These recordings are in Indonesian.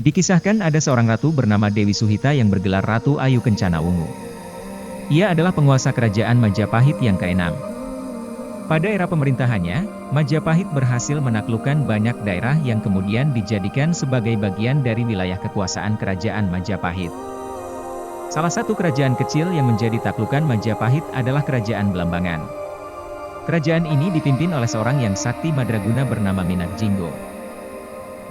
Dikisahkan ada seorang ratu bernama Dewi Suhita yang bergelar Ratu Ayu Kencana Wungu. Ia adalah penguasa kerajaan Majapahit yang keenam. Pada era pemerintahannya, Majapahit berhasil menaklukkan banyak daerah yang kemudian dijadikan sebagai bagian dari wilayah kekuasaan kerajaan Majapahit. Salah satu kerajaan kecil yang menjadi taklukan Majapahit adalah Kerajaan Belambangan. Kerajaan ini dipimpin oleh seorang yang sakti madraguna bernama Minak Jinggo.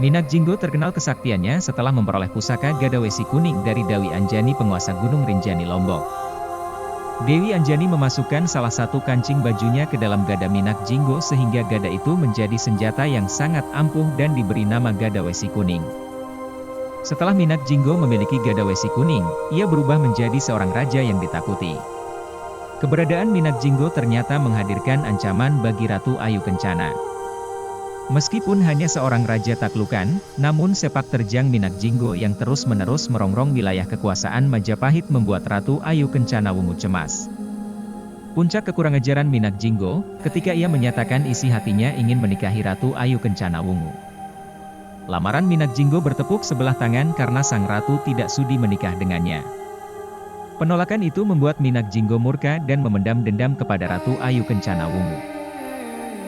Minak Jinggo terkenal kesaktiannya setelah memperoleh pusaka Gada Wesi Kuning dari Dewi Anjani penguasa Gunung Rinjani Lombok. Dewi Anjani memasukkan salah satu kancing bajunya ke dalam gada Minak Jinggo sehingga gada itu menjadi senjata yang sangat ampuh dan diberi nama Gada Wesi Kuning. Setelah Minak Jinggo memiliki Gada Wesi Kuning, ia berubah menjadi seorang raja yang ditakuti. Keberadaan Minak Jinggo ternyata menghadirkan ancaman bagi Ratu Ayu Kencana. Meskipun hanya seorang raja taklukan, namun sepak terjang Minak Jinggo yang terus-menerus merongrong wilayah kekuasaan Majapahit membuat Ratu Ayu Kencana Wungu cemas. Puncak kekurangajaran Minak Jinggo, ketika ia menyatakan isi hatinya ingin menikahi Ratu Ayu Kencana Wungu. Lamaran Minak Jinggo bertepuk sebelah tangan karena sang ratu tidak sudi menikah dengannya. Penolakan itu membuat Minak Jinggo murka dan memendam dendam kepada Ratu Ayu Kencana Wungu.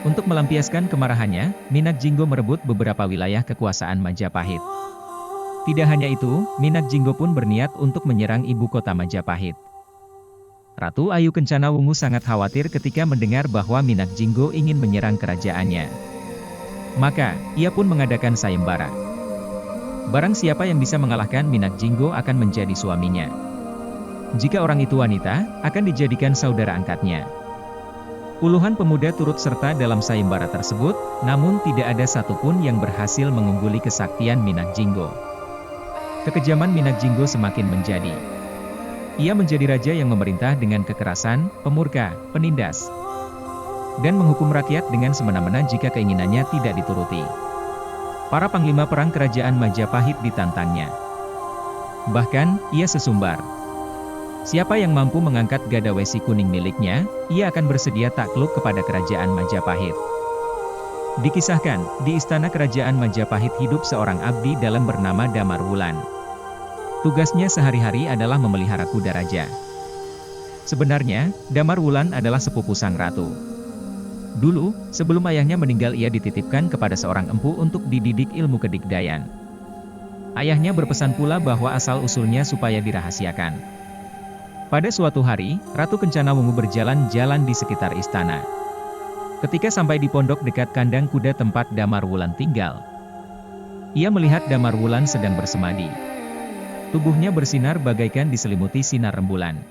Untuk melampiaskan kemarahannya, Minak Jinggo merebut beberapa wilayah kekuasaan Majapahit. Tidak hanya itu, Minak Jinggo pun berniat untuk menyerang ibu kota Majapahit. Ratu Ayu Kencana Wungu sangat khawatir ketika mendengar bahwa Minak Jinggo ingin menyerang kerajaannya. Maka, ia pun mengadakan sayembara. Barang siapa yang bisa mengalahkan Minak Jinggo akan menjadi suaminya. Jika orang itu wanita, akan dijadikan saudara angkatnya. Puluhan pemuda turut serta dalam sayembara tersebut, namun tidak ada satupun yang berhasil mengungguli kesaktian Minak Jinggo. Kekejaman Minak Jinggo semakin menjadi. Ia menjadi raja yang memerintah dengan kekerasan, pemurka, penindas, dan menghukum rakyat dengan semena-mena jika keinginannya tidak dituruti. Para panglima perang kerajaan Majapahit ditantangnya. Bahkan, ia sesumbar. Siapa yang mampu mengangkat Gada Wesi Kuning miliknya, ia akan bersedia takluk kepada kerajaan Majapahit. Dikisahkan, di istana kerajaan Majapahit hidup seorang abdi dalam bernama Damar Wulan. Tugasnya sehari-hari adalah memelihara kuda raja. Sebenarnya, Damar Wulan adalah sepupu sang ratu. Dulu, sebelum ayahnya meninggal ia dititipkan kepada seorang empu untuk dididik ilmu kedikdayan. Ayahnya berpesan pula bahwa asal-usulnya supaya dirahasiakan. Pada suatu hari, Ratu Kencana Wungu berjalan-jalan di sekitar istana. Ketika sampai di pondok dekat kandang kuda tempat Damar Wulan tinggal, ia melihat Damar Wulan sedang bersemadi. Tubuhnya bersinar bagaikan diselimuti sinar rembulan.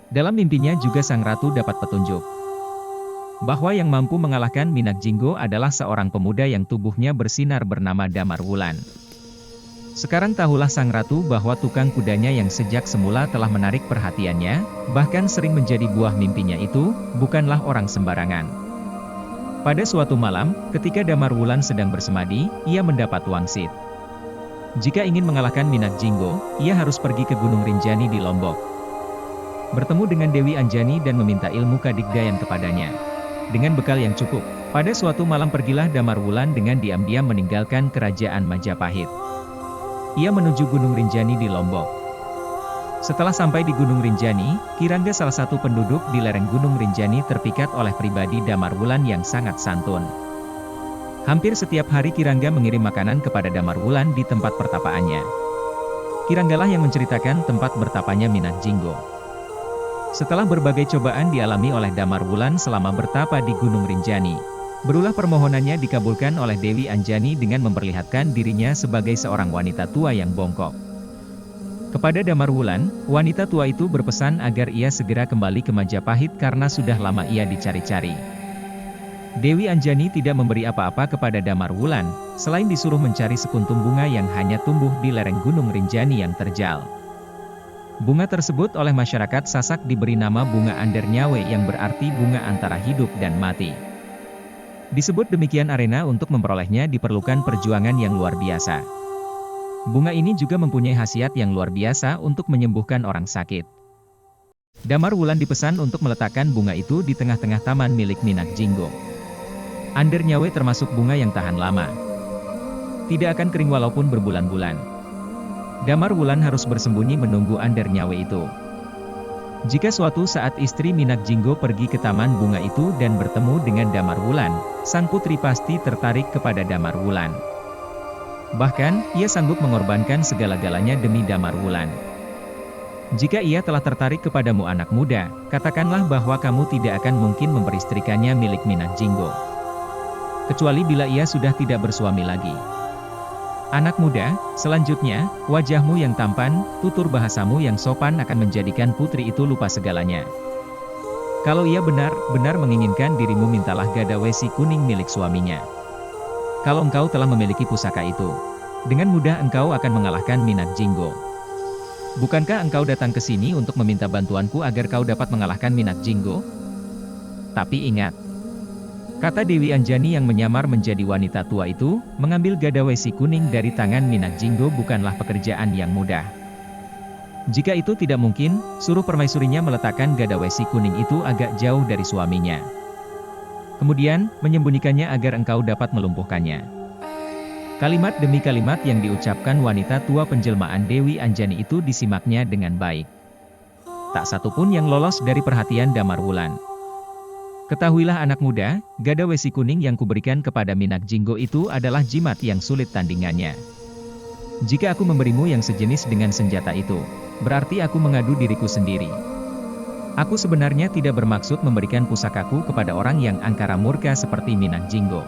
Dalam mimpinya juga sang ratu dapat petunjuk bahwa yang mampu mengalahkan Minak Jinggo adalah seorang pemuda yang tubuhnya bersinar bernama Damar Wulan. Sekarang tahulah sang ratu bahwa tukang kudanya yang sejak semula telah menarik perhatiannya, bahkan sering menjadi buah mimpinya itu, bukanlah orang sembarangan. Pada suatu malam, ketika Damar Wulan sedang bersemadi, ia mendapat wangsit. Jika ingin mengalahkan Minak Jinggo, ia harus pergi ke Gunung Rinjani di Lombok. Bertemu dengan Dewi Anjani dan meminta ilmu kadikdayan kepadanya. Dengan bekal yang cukup, pada suatu malam pergilah Damar Wulan dengan diam-diam meninggalkan kerajaan Majapahit. Ia menuju Gunung Rinjani di Lombok. Setelah sampai di Gunung Rinjani, Kirangga salah satu penduduk di lereng Gunung Rinjani terpikat oleh pribadi Damar Wulan yang sangat santun. Hampir setiap hari Kirangga mengirim makanan kepada Damar Wulan di tempat pertapaannya. Kiranggalah yang menceritakan tempat bertapanya Minak Jinggo. Setelah berbagai cobaan dialami oleh Damar Wulan selama bertapa di Gunung Rinjani, berulah permohonannya dikabulkan oleh Dewi Anjani dengan memperlihatkan dirinya sebagai seorang wanita tua yang bongkok. Kepada Damar Wulan, wanita tua itu berpesan agar ia segera kembali ke Majapahit karena sudah lama ia dicari-cari. Dewi Anjani tidak memberi apa-apa kepada Damar Wulan, selain disuruh mencari sekuntum bunga yang hanya tumbuh di lereng Gunung Rinjani yang terjal. Bunga tersebut oleh masyarakat Sasak diberi nama bunga Andernawe yang berarti bunga antara hidup dan mati. Disebut demikian arena untuk memperolehnya diperlukan perjuangan yang luar biasa. Bunga ini juga mempunyai khasiat yang luar biasa untuk menyembuhkan orang sakit. Damar Wulan dipesan untuk meletakkan bunga itu di tengah-tengah taman milik Minak Jinggo. Andernawe termasuk bunga yang tahan lama. tidak akan kering walaupun berbulan-bulan. Damar Wulan harus bersembunyi menunggu Ander Nyawe itu. Jika suatu saat istri Minak Jinggo pergi ke taman bunga itu dan bertemu dengan Damar Wulan, sang putri pasti tertarik kepada Damar Wulan. Bahkan, ia sanggup mengorbankan segala-galanya demi Damar Wulan. Jika ia telah tertarik kepadamu anak muda, katakanlah bahwa kamu tidak akan mungkin memperistrikannya milik Minak Jinggo. Kecuali bila ia sudah tidak bersuami lagi. Anak muda, selanjutnya, wajahmu yang tampan, tutur bahasamu yang sopan akan menjadikan putri itu lupa segalanya. Kalau ia benar-benar menginginkan dirimu, mintalah gada wesi kuning milik suaminya. Kalau engkau telah memiliki pusaka itu, dengan mudah engkau akan mengalahkan Minak Jinggo. Bukankah engkau datang ke sini untuk meminta bantuanku agar kau dapat mengalahkan Minak Jinggo? Tapi ingat, kata Dewi Anjani yang menyamar menjadi wanita tua itu, mengambil gada wesi kuning dari tangan Minak Jinggo bukanlah pekerjaan yang mudah. Jika itu tidak mungkin, suruh permaisurinya meletakkan gada wesi kuning itu agak jauh dari suaminya. Kemudian, menyembunyikannya agar engkau dapat melumpuhkannya. Kalimat demi kalimat yang diucapkan wanita tua penjelmaan Dewi Anjani itu disimaknya dengan baik. Tak satu pun yang lolos dari perhatian Damar Wulan. Ketahuilah anak muda, gada wesi kuning yang kuberikan kepada Minak Jinggo itu adalah jimat yang sulit tandingannya. Jika aku memberimu yang sejenis dengan senjata itu, berarti aku mengadu diriku sendiri. Aku sebenarnya tidak bermaksud memberikan pusakaku kepada orang yang angkara murka seperti Minak Jinggo.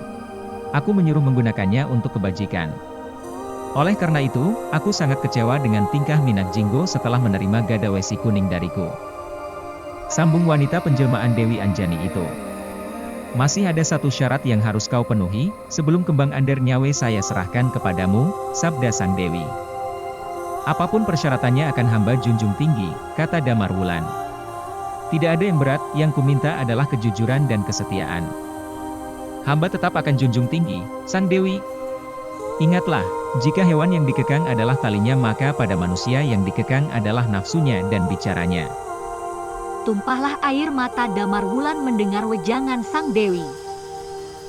Aku menyuruh menggunakannya untuk kebajikan. Oleh karena itu, aku sangat kecewa dengan tingkah Minak Jinggo setelah menerima gada wesi kuning dariku. Sambung wanita penjelmaan Dewi Anjani itu. Masih ada satu syarat yang harus kau penuhi, sebelum kembang Ander Nyawe saya serahkan kepadamu, sabda sang Dewi. Apapun persyaratannya akan hamba junjung tinggi, kata Damar Wulan. Tidak ada yang berat, yang kuminta adalah kejujuran dan kesetiaan. Hamba tetap akan junjung tinggi, sang Dewi. Ingatlah, jika hewan yang dikekang adalah talinya maka pada manusia yang dikekang adalah nafsunya dan bicaranya. Tumpahlah air mata Damar Wulan mendengar wejangan sang Dewi.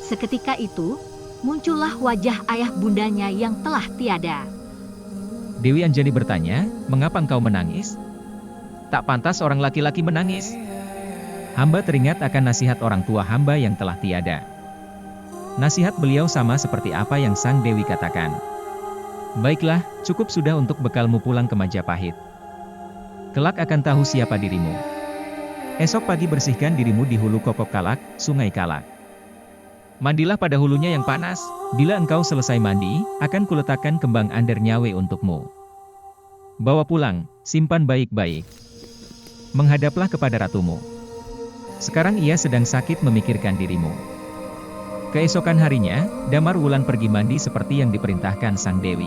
Seketika itu, muncullah wajah ayah bundanya yang telah tiada. Dewi Anjani bertanya, mengapa engkau menangis? Tak pantas orang laki-laki menangis. Hamba teringat akan nasihat orang tua hamba yang telah tiada. Nasihat beliau sama seperti apa yang sang Dewi katakan. Baiklah, cukup sudah untuk bekalmu pulang ke Majapahit. Kelak akan tahu siapa dirimu. Esok pagi bersihkan dirimu di hulu Kokok Kalak, Sungai Kalak. Mandilah pada hulunya yang panas. Bila engkau selesai mandi, akan kuletakkan kembang Ander Nyawe untukmu. Bawa pulang, simpan baik-baik. Menghadaplah kepada ratumu. Sekarang ia sedang sakit memikirkan dirimu. Keesokan harinya, Damar Wulan pergi mandi seperti yang diperintahkan sang Dewi.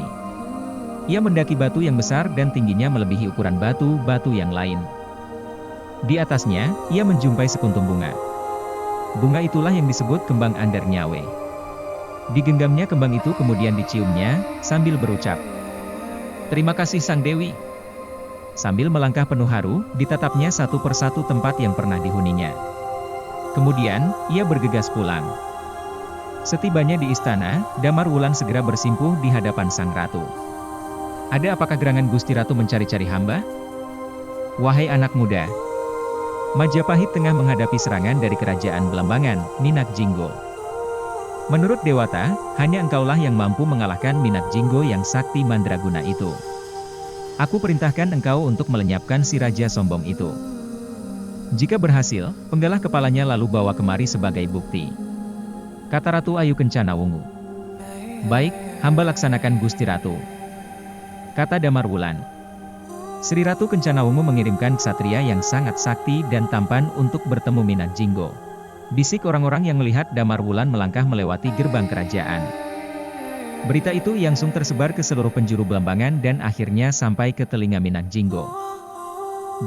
Ia mendaki batu yang besar dan tingginya melebihi ukuran batu-batu yang lain. Di atasnya, ia menjumpai sekuntum bunga. Bunga itulah yang disebut kembang Ander Nyawe. Digenggamnya kembang itu kemudian diciumnya, sambil berucap, "Terima kasih sang Dewi." Sambil melangkah penuh haru, ditatapnya satu persatu tempat yang pernah dihuninya. Kemudian, ia bergegas pulang. Setibanya di istana, Damar Wulan segera bersimpuh di hadapan sang ratu. "Ada apakah gerangan Gusti Ratu mencari-cari hamba?" "Wahai anak muda, Majapahit tengah menghadapi serangan dari kerajaan Belambangan, Minak Jinggo. Menurut Dewata, hanya engkaulah yang mampu mengalahkan Minak Jinggo yang sakti mandraguna itu. Aku perintahkan engkau untuk melenyapkan si raja sombong itu. Jika berhasil, penggalah kepalanya lalu bawa kemari sebagai bukti," kata Ratu Ayu Kencana Wungu. "Baik, hamba laksanakan Gusti Ratu," kata Damar Wulan. Sri Ratu Kencana Wungu mengirimkan ksatria yang sangat sakti dan tampan untuk bertemu Minak Jinggo. Bisik orang-orang yang melihat Damar Wulan melangkah melewati gerbang kerajaan. Berita itu langsung tersebar ke seluruh penjuru Belambangan dan akhirnya sampai ke telinga Minak Jinggo.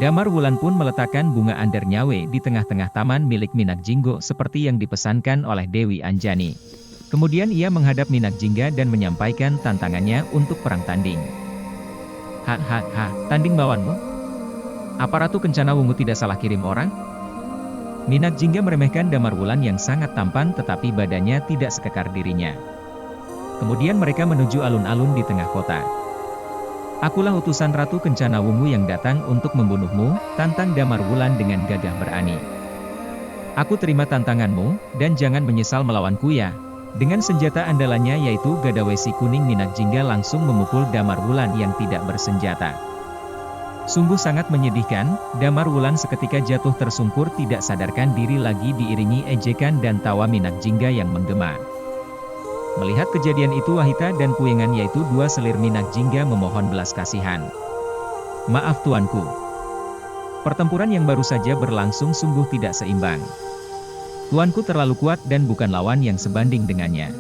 Damar Wulan pun meletakkan bunga Ander Nyawe di tengah-tengah taman milik Minak Jinggo seperti yang dipesankan oleh Dewi Anjani. Kemudian ia menghadap Minak Jingga dan menyampaikan tantangannya untuk perang tanding. Tanding bawanmu? Apa Ratu Kencana Wungu tidak salah kirim orang?" Minak Jingga meremehkan Damar Wulan yang sangat tampan tetapi badannya tidak sekekar dirinya. Kemudian mereka menuju alun-alun di tengah kota. "Akulah utusan Ratu Kencana Wungu yang datang untuk membunuhmu," tantang Damar Wulan dengan gagah berani. "Aku terima tantanganmu, dan jangan menyesal melawanku ya." Dengan senjata andalannya yaitu gada wesi kuning, Minak Jingga langsung memukul Damar Wulan yang tidak bersenjata. Sungguh sangat menyedihkan, Damar Wulan seketika jatuh tersungkur tidak sadarkan diri lagi diiringi ejekan dan tawa Minak Jingga yang menggema. Melihat kejadian itu Wahita dan Puyengan yaitu dua selir Minak Jingga memohon belas kasihan. "Maaf tuanku. Pertempuran yang baru saja berlangsung sungguh tidak seimbang. Tuanku terlalu kuat dan bukan lawan yang sebanding dengannya.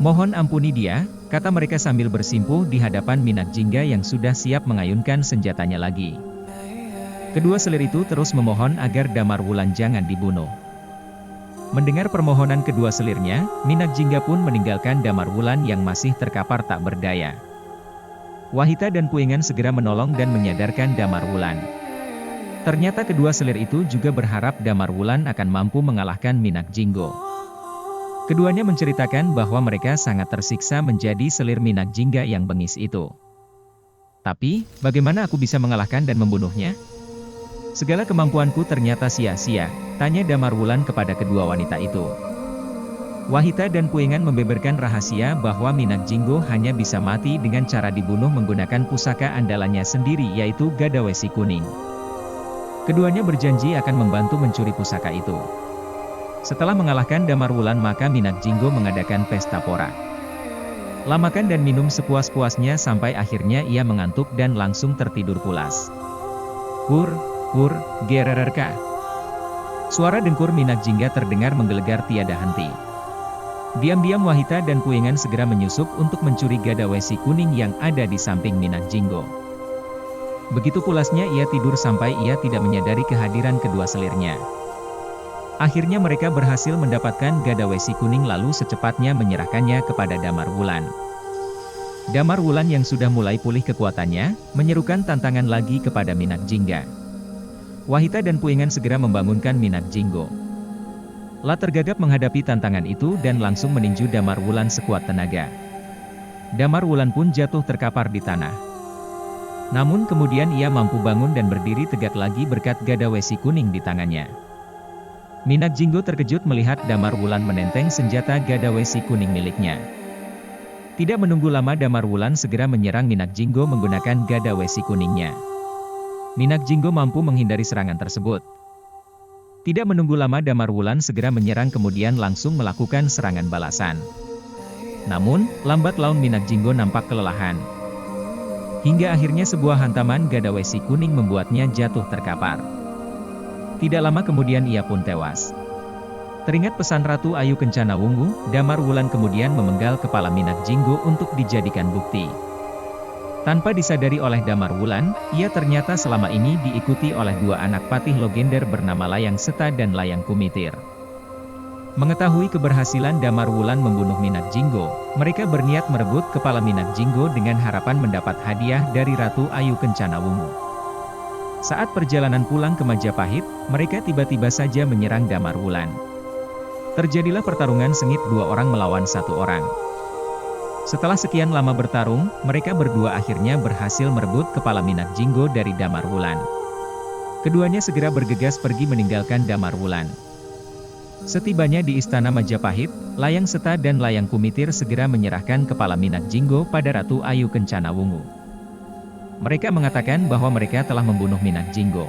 Mohon ampuni dia," kata mereka sambil bersimpuh di hadapan Minak Jingga yang sudah siap mengayunkan senjatanya lagi. Kedua selir itu terus memohon agar Damar Wulan jangan dibunuh. Mendengar permohonan kedua selirnya, Minak Jingga pun meninggalkan Damar Wulan yang masih terkapar tak berdaya. Wahita dan Puyengan segera menolong dan menyadarkan Damar Wulan. Ternyata kedua selir itu juga berharap Damar Wulan akan mampu mengalahkan Minak Jinggo. Keduanya menceritakan bahwa mereka sangat tersiksa menjadi selir Minak Jingga yang bengis itu. "Tapi, bagaimana aku bisa mengalahkan dan membunuhnya? Segala kemampuanku ternyata sia-sia," tanya Damar Wulan kepada kedua wanita itu. Wahita dan Puyengan membeberkan rahasia bahwa Minak Jinggo hanya bisa mati dengan cara dibunuh menggunakan pusaka andalannya sendiri yaitu gada wesi kuning. Keduanya berjanji akan membantu mencuri pusaka itu. Setelah mengalahkan Damar Wulan maka Minak Jinggo mengadakan pesta pora. Lamakan dan minum sepuas-puasnya sampai akhirnya ia mengantuk dan langsung tertidur pulas. "Hur, hur, gerererka." Suara dengkur Minak Jingga terdengar menggelegar tiada henti. Diam-diam Wahita dan Puyengan segera menyusup untuk mencuri gada wesi kuning yang ada di samping Minak Jinggo. Begitu pulasnya ia tidur sampai ia tidak menyadari kehadiran kedua selirnya. Akhirnya mereka berhasil mendapatkan gada wesi kuning lalu secepatnya menyerahkannya kepada Damar Wulan. Damar Wulan yang sudah mulai pulih kekuatannya, menyerukan tantangan lagi kepada Minak Jingga. Wahita dan Puyengan segera membangunkan Minak Jinggo. La tergagap menghadapi tantangan itu dan langsung meninju Damar Wulan sekuat tenaga. Damar Wulan pun jatuh terkapar di tanah. Namun kemudian ia mampu bangun dan berdiri tegak lagi berkat gada wesi kuning di tangannya. Minak Jinggo terkejut melihat Damar Wulan menenteng senjata gada wesi kuning miliknya. Tidak menunggu lama Damar Wulan segera menyerang Minak Jinggo menggunakan gada wesi kuningnya. Minak Jinggo mampu menghindari serangan tersebut. Tidak menunggu lama Damar Wulan segera menyerang kemudian langsung melakukan serangan balasan. Namun, lambat laun Minak Jinggo nampak kelelahan. Hingga akhirnya sebuah hantaman gada wesi kuning membuatnya jatuh terkapar. Tidak lama kemudian ia pun tewas. Teringat pesan Ratu Ayu Kencana Wungu, Damar Wulan kemudian memenggal kepala Minak Jinggo untuk dijadikan bukti. Tanpa disadari oleh Damar Wulan, ia ternyata selama ini diikuti oleh dua anak patih legender bernama Layang Seta dan Layang Kumitir. Mengetahui keberhasilan Damar Wulan membunuh Minak Jinggo, mereka berniat merebut kepala Minak Jinggo dengan harapan mendapat hadiah dari Ratu Ayu Kencana Wungu. Saat perjalanan pulang ke Majapahit, mereka tiba-tiba saja menyerang Damar Wulan. Terjadilah pertarungan sengit dua orang melawan satu orang. Setelah sekian lama bertarung, mereka berdua akhirnya berhasil merebut kepala Minak Jinggo dari Damar Wulan. Keduanya segera bergegas pergi meninggalkan Damar Wulan. Setibanya di istana Majapahit, Layang Seta dan Layang Kumitir segera menyerahkan kepala Minak Jinggo pada Ratu Ayu Kencana Wungu. Mereka mengatakan bahwa mereka telah membunuh Minak Jinggo.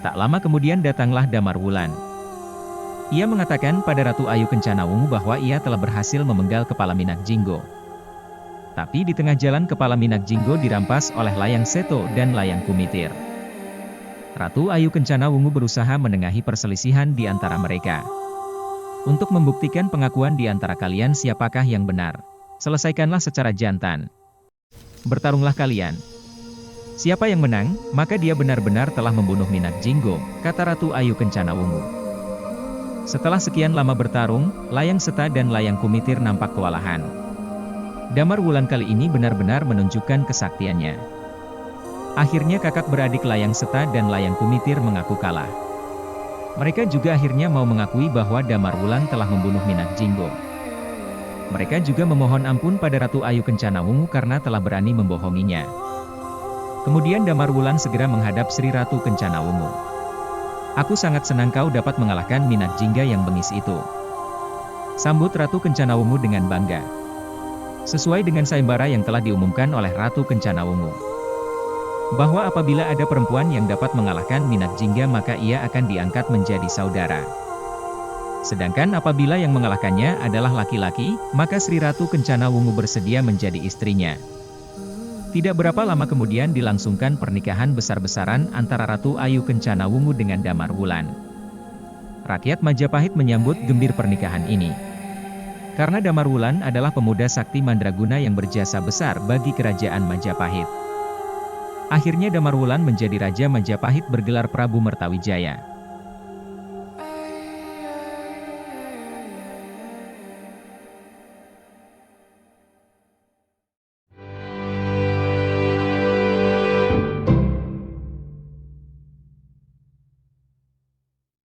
Tak lama kemudian datanglah Damar Wulan. Ia mengatakan pada Ratu Ayu Kencana Wungu bahwa ia telah berhasil memenggal kepala Minak Jinggo. Tapi di tengah jalan kepala Minak Jinggo dirampas oleh Layang Seto dan Layang Kumitir. Ratu Ayu Kencana Wungu berusaha menengahi perselisihan di antara mereka. Untuk membuktikan pengakuan di antara kalian siapakah yang benar, selesaikanlah secara jantan. Bertarunglah kalian. Siapa yang menang, maka dia benar-benar telah membunuh Minak Jinggo, kata Ratu Ayu Kencana Wungu. Setelah sekian lama bertarung, Layang Seta dan Layang Kumitir nampak kewalahan. Damar Wulan kali ini benar-benar menunjukkan kesaktiannya. Akhirnya kakak beradik Layang Seta dan Layang Kumitir mengaku kalah. Mereka juga akhirnya mau mengakui bahwa Damar Wulan telah membunuh Minak Jinggo. Mereka juga memohon ampun pada Ratu Ayu Kencanawungu karena telah berani membohonginya. Kemudian Damar Wulan segera menghadap Sri Ratu Kencanawungu. "Aku sangat senang kau dapat mengalahkan Minat Jingga yang bengis itu," sambut Ratu Kencanawungu dengan bangga. Sesuai dengan sayembara yang telah diumumkan oleh Ratu Kencanawungu, bahwa apabila ada perempuan yang dapat mengalahkan Minat Jingga maka ia akan diangkat menjadi saudara. Sedangkan apabila yang mengalahkannya adalah laki-laki, maka Sri Ratu Kencanawungu bersedia menjadi istrinya. Tidak berapa lama kemudian dilangsungkan pernikahan besar-besaran antara Ratu Ayu Kencanawungu dengan Damar Wulan. Rakyat Majapahit menyambut gembir pernikahan ini. Karena Damar Wulan adalah pemuda sakti mandraguna yang berjasa besar bagi kerajaan Majapahit. Akhirnya Damar Wulan menjadi Raja Majapahit bergelar Prabu Mertawijaya.